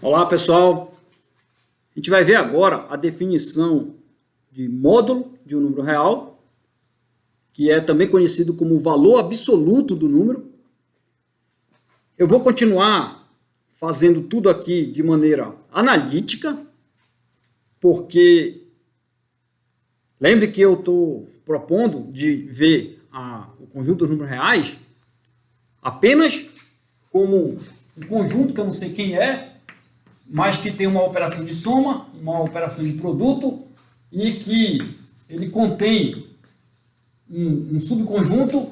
Olá pessoal, a gente vai ver agora a definição de módulo de um número real, que é também conhecido como valor absoluto do número. Eu vou continuar fazendo tudo aqui de maneira analítica, porque lembre que eu estou propondo de ver o conjunto dos números reais apenas como um conjunto que eu não sei quem é, mas que tem uma operação de soma, uma operação de produto, e que ele contém um subconjunto,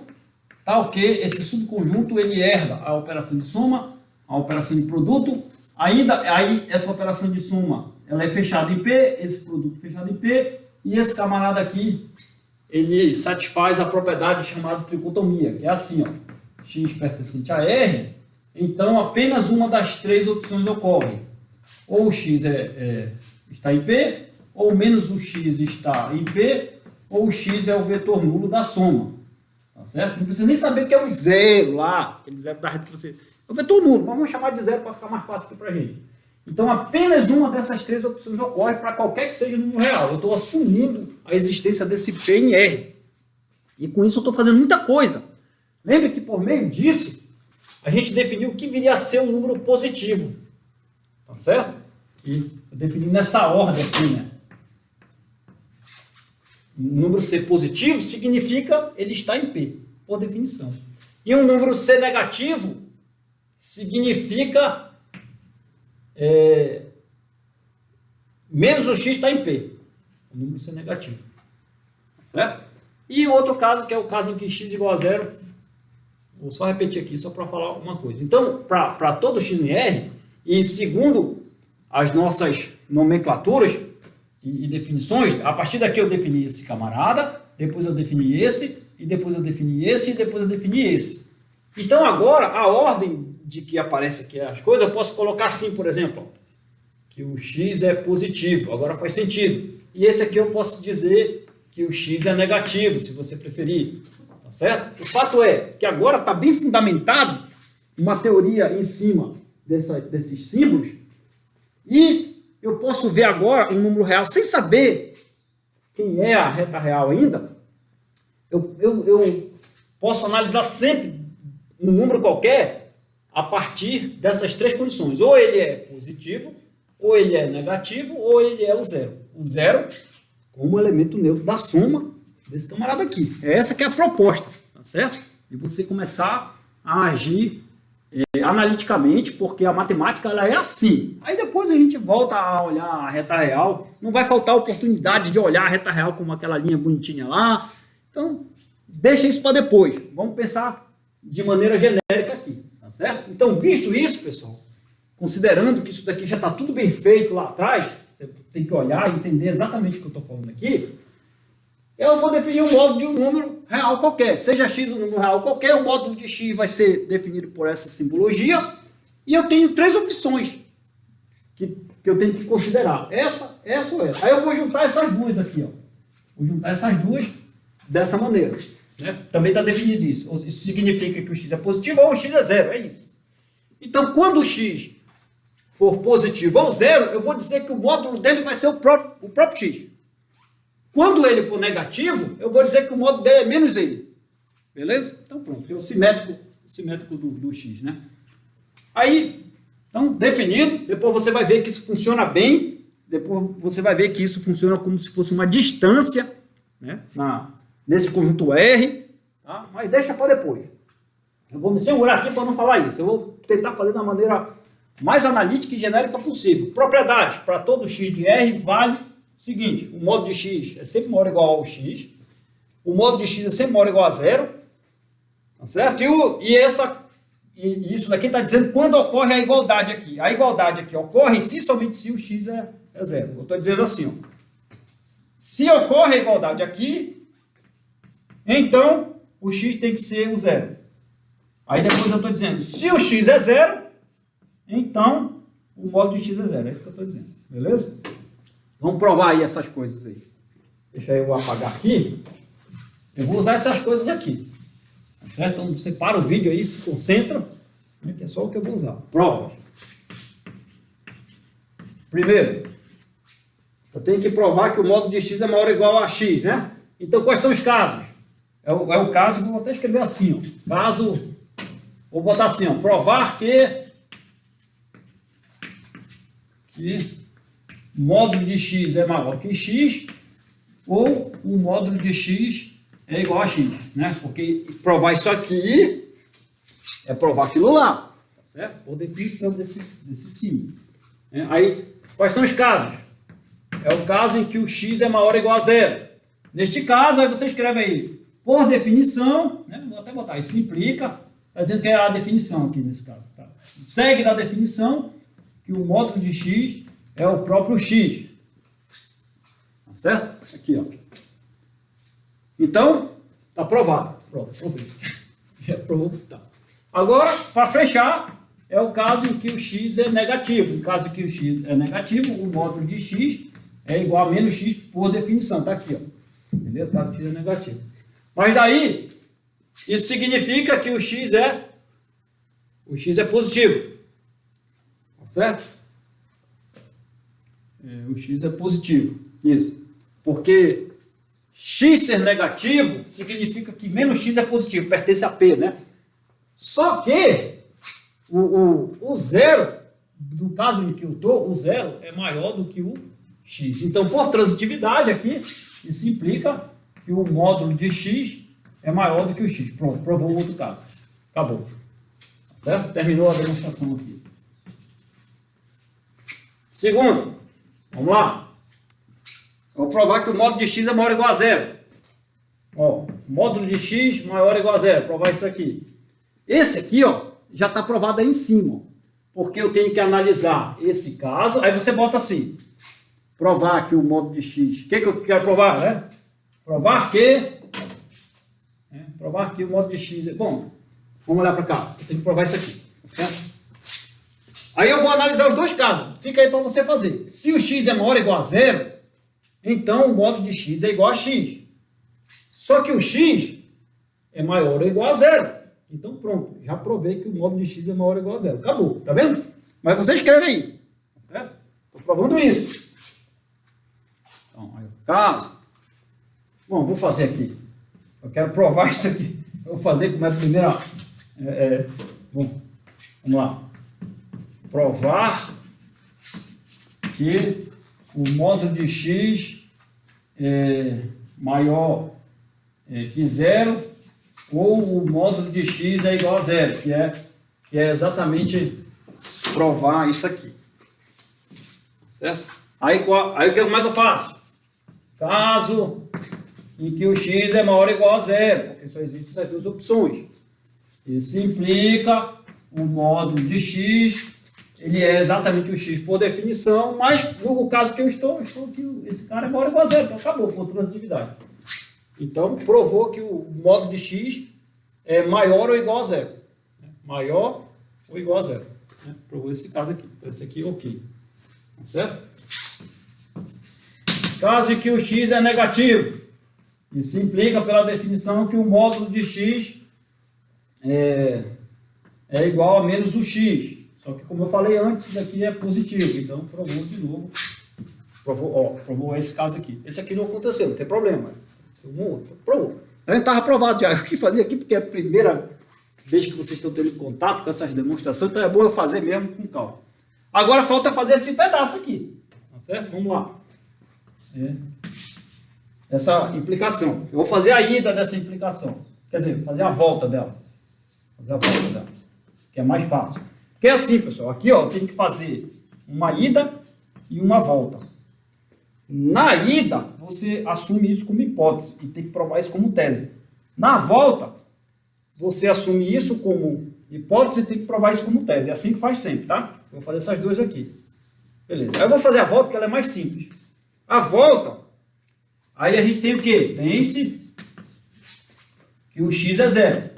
tal que esse subconjunto ele herda a operação de soma, a operação de produto, aí essa operação de soma ela é fechada em P, esse produto fechado em P, e esse camarada aqui, ele satisfaz a propriedade chamada tricotomia, que é assim, ó, x pertencente a R, então apenas uma das três opções ocorre. Ou o x está em P, ou menos o x está em P, ou o x é o vetor nulo da soma. Tá certo? Não precisa nem saber que é o zero lá, aquele zero da reta que você... É o vetor nulo, vamos chamar de zero para ficar mais fácil aqui para a gente. Então apenas uma dessas três opções ocorre para qualquer que seja o número real. Eu estou assumindo a existência desse P em R. E com isso eu estou fazendo muita coisa. Lembre que por meio disso, a gente definiu o que viria a ser um número positivo. Tá certo? Que eu defini nessa ordem aqui, né? Um número ser positivo significa ele está em P, por definição. E um número ser negativo significa menos o x está em P. O número ser negativo. Certo? E o outro caso, que é o caso em que x igual a zero, vou só repetir aqui, só para falar uma coisa. Então, para todo x em R, e segundo as nossas nomenclaturas e definições, a partir daqui eu defini esse camarada, depois eu defini esse, e depois eu defini esse, e depois eu defini esse. Então agora, a ordem de que aparece aqui as coisas, eu posso colocar assim, por exemplo, ó, que o x é positivo, agora faz sentido. E esse aqui eu posso dizer que o x é negativo, se você preferir. Tá certo? O fato é que agora está bem fundamentado uma teoria em cima desses símbolos, e eu posso ver agora um número real sem saber quem é a reta real ainda. Eu posso analisar sempre um número qualquer a partir dessas três condições. Ou ele é positivo, ou ele é negativo, ou ele é o zero. O zero como elemento neutro da soma desse camarada aqui. Essa que é a proposta, tá certo? E você começar a agir analiticamente, porque a matemática ela é assim. Aí depois a gente volta a olhar a reta real. Não vai faltar oportunidade de olhar a reta real como aquela linha bonitinha lá. Então, deixa isso para depois. Vamos pensar de maneira genérica aqui. Tá certo? Então, visto isso, pessoal, considerando que isso daqui já está tudo bem feito lá atrás, você tem que olhar e entender exatamente o que eu estou falando aqui, eu vou definir um módulo de um número real qualquer. Seja x um número real qualquer, o módulo de x vai ser definido por essa simbologia. E eu tenho três opções que eu tenho que considerar. Essa ou essa. Aí eu vou juntar essas duas aqui. Ó. Vou juntar essas duas dessa maneira. Né? Também está definido isso. Isso significa que o x é positivo ou o x é zero. É isso. Então, quando o x for positivo ou zero, eu vou dizer que o módulo dele vai ser o próprio x. Quando ele for negativo, eu vou dizer que o módulo dele é menos ele. Beleza? Então pronto, é o simétrico do x, né? Aí, então, definido, depois você vai ver que isso funciona bem, depois você vai ver que isso funciona como se fosse uma distância, né? Nesse conjunto R, tá? Mas deixa para depois. Eu vou me segurar aqui para não falar isso, eu vou tentar fazer da maneira mais analítica e genérica possível. Propriedade, para todo x de R vale o seguinte, o módulo de x é sempre maior ou igual ao x, o módulo de x é sempre maior ou igual a zero, tá certo? E isso daqui está dizendo quando ocorre a igualdade aqui. A igualdade aqui ocorre se somente se o x é zero. Eu estou dizendo assim, ó, se ocorre a igualdade aqui, então o x tem que ser o zero. Aí depois eu estou dizendo, se o x é zero, então o módulo de x é zero. É isso que eu estou dizendo, beleza? Vamos provar aí essas coisas aí. Deixa eu apagar aqui. Eu vou usar essas coisas aqui. Certo? Então você para o vídeo aí, se concentra, né, que é só o que eu vou usar. Provas. Primeiro, eu tenho que provar que o módulo de x é maior ou igual a x, né? Então, quais são os casos? É o caso, vou até escrever assim, ó. Caso, vou botar assim, ó. Provar que o módulo de x é maior que x ou o módulo de x é igual a x, né? Porque provar isso aqui é provar aquilo lá, tá certo? Por definição desse símbolo. Aí, quais são os casos? É o caso em que o x é maior ou igual a zero. Neste caso, aí você escreve aí, por definição, né? Vou até botar, isso implica, está dizendo que é a definição aqui nesse caso. Tá? Segue da definição que o módulo de x é o próprio x. Tá certo? Aqui, ó. Então, está provado. Pronto, provei. Já provou. Tá. Agora, para fechar, é o caso em que o x é negativo. No caso em que o x é negativo, o módulo de x é igual a menos x por definição. Está aqui, ó. Beleza? Caso x é negativo. Mas daí, isso significa que o x é positivo. Tá certo? O x é positivo. Isso. Porque x ser negativo significa que menos x é positivo, pertence a P, né? Só que o zero, no caso em que eu estou, o zero é maior do que o x. Então, por transitividade aqui, isso implica que o módulo de x é maior do que o x. Pronto, provou o outro caso. Acabou. Certo? Terminou a demonstração aqui. Segundo, vamos lá. Vou provar que o módulo de x é maior ou igual a zero. Ó, módulo de x maior ou igual a zero. Provar isso aqui. Esse aqui, ó, já está provado aí em cima. Ó, porque eu tenho que analisar esse caso. Aí você bota assim. Provar que o módulo de x... O que eu quero provar, né? Provar que o módulo de x... Bom, vamos olhar para cá. Eu tenho que provar isso aqui. Certo? Aí eu vou analisar os dois casos. Fica aí para você fazer. Se o x é maior ou igual a zero, então o módulo de x é igual a x. Só que o x é maior ou igual a zero. Então pronto, já provei que o módulo de x é maior ou igual a zero. Acabou, tá vendo? Mas você escreve aí. Certo? Estou provando isso. Então, aí o caso. Bom, vou fazer aqui. Eu quero provar isso aqui. Eu vou fazer como é a primeira... Bom, vamos lá. Provar que o módulo de x é maior que zero ou o módulo de x é igual a zero, que é exatamente provar isso aqui. Certo? Aí como é que eu faço? Caso em que o x é maior ou igual a zero, porque só existem essas duas opções. Isso implica o módulo de x, ele é exatamente o x por definição, mas no caso que eu estou que esse cara é maior ou igual a zero, então acabou com a transitividade. Então, provou que o módulo de x é maior ou igual a zero. Maior ou igual a zero. Provou esse caso aqui. Então, esse aqui é ok. Tá certo? Caso em que o x é negativo. Isso implica pela definição que o módulo de x é igual a menos o x. Só que, como eu falei antes, isso daqui é positivo. Então, provou de novo. Provou esse caso aqui. Esse aqui não aconteceu, não tem problema. Provou. A gente estava aprovado já. Eu quis fazer aqui porque é a primeira vez que vocês estão tendo contato com essas demonstrações, então é bom eu fazer mesmo com calma. Agora falta fazer esse pedaço aqui. Tá certo? Vamos lá. Essa implicação. Eu vou fazer a ida dessa implicação. Quer dizer, fazer a volta dela. Que é mais fácil. Porque é assim, pessoal. Aqui, ó, eu tenho que fazer uma ida e uma volta. Na ida, você assume isso como hipótese e tem que provar isso como tese. Na volta, você assume isso como hipótese e tem que provar isso como tese. É assim que faz sempre, tá? Eu vou fazer essas duas aqui. Beleza. Aí eu vou fazer a volta porque ela é mais simples. A volta, aí a gente tem o quê? Pense que o x é zero.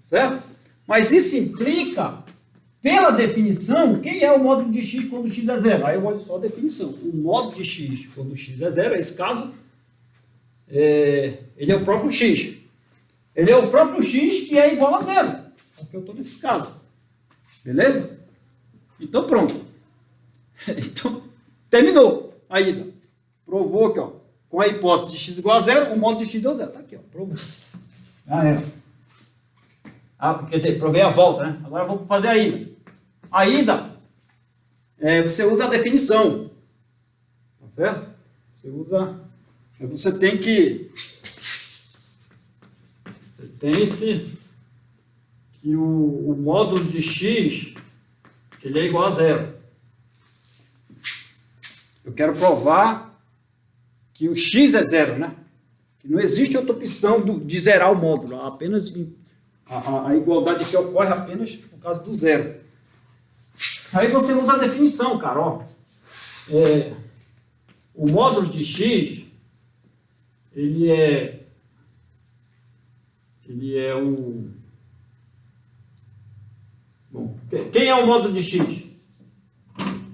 Certo? Mas isso implica... Pela definição, quem é o módulo de x quando x é zero? Aí eu olho só a definição. O módulo de x quando x é zero, nesse caso, ele é o próprio x. Ele é o próprio x que é igual a zero. É o que eu estou nesse caso. Beleza? Então pronto. Então, terminou a ida. Provou aqui, ó. Com a hipótese de x igual a zero, o módulo de x deu zero. Tá aqui, ó. Provou. Já era. Quer dizer, provei a volta, né? Agora vamos fazer a ida. A ida, você usa a definição. Tá certo? Você tem que... que o módulo de x, ele é igual a zero. Eu quero provar que o x é zero, né? Que não existe outra opção de zerar o módulo. Apenas a igualdade aqui ocorre apenas por causa do zero. Aí você usa a definição, cara. Ó. O módulo de x, ele é o... Bom, quem é o módulo de x?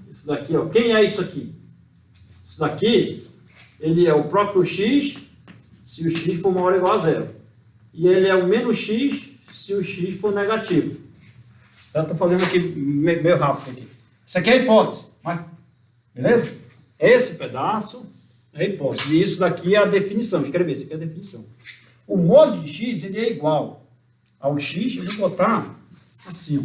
Isso daqui, ó. Quem é isso aqui? Isso daqui, ele é o próprio x, se o x for maior ou igual a zero. E ele é o menos x, se o x for negativo. Eu estou fazendo aqui meio rápido aqui. Isso aqui é a hipótese. Beleza? Esse pedaço é a hipótese. E isso daqui é a definição. Escrever, isso aqui é a definição. O módulo de x, ele é igual ao x, eu vou botar assim, ó.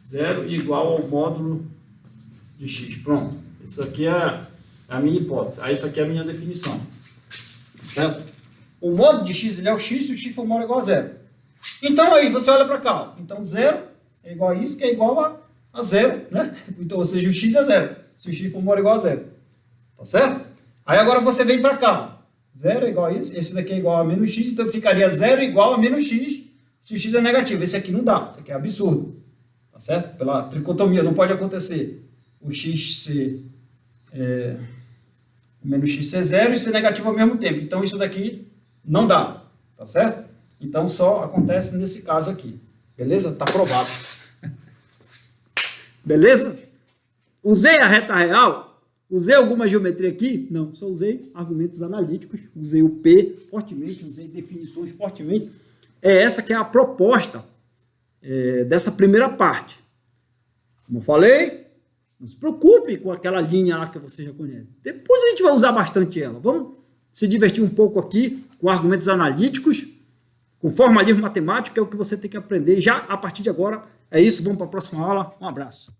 0 igual ao módulo de x. Pronto. Isso aqui é a minha hipótese. Aí isso aqui é a minha definição. Certo? O módulo de x, ele é o x se o x for maior ou igual a zero. Então aí você olha para cá. Então 0 é igual a isso, que é igual a zero, né? Então, ou seja, o x é zero. Se o x for maior ou igual a zero. Tá certo? Aí agora você vem para cá. 0 é igual a isso. Esse daqui é igual a menos x. Então ficaria 0 igual a menos x se o x é negativo. Esse aqui não dá. Isso aqui é absurdo. Tá certo? Pela tricotomia, não pode acontecer o x ser... o menos x ser zero e ser negativo ao mesmo tempo. Então isso daqui não dá. Tá certo? Então só acontece nesse caso aqui. Beleza? Tá provado. Beleza? Usei a reta real? Usei alguma geometria aqui? Não, só usei argumentos analíticos, usei o P fortemente, usei definições fortemente. É essa que é a proposta dessa primeira parte. Como eu falei, não se preocupe com aquela linha lá que você já conhece. Depois a gente vai usar bastante ela. Vamos se divertir um pouco aqui com argumentos analíticos, com formalismo matemático, que é o que você tem que aprender já a partir de agora. É isso, vamos para a próxima aula. Um abraço.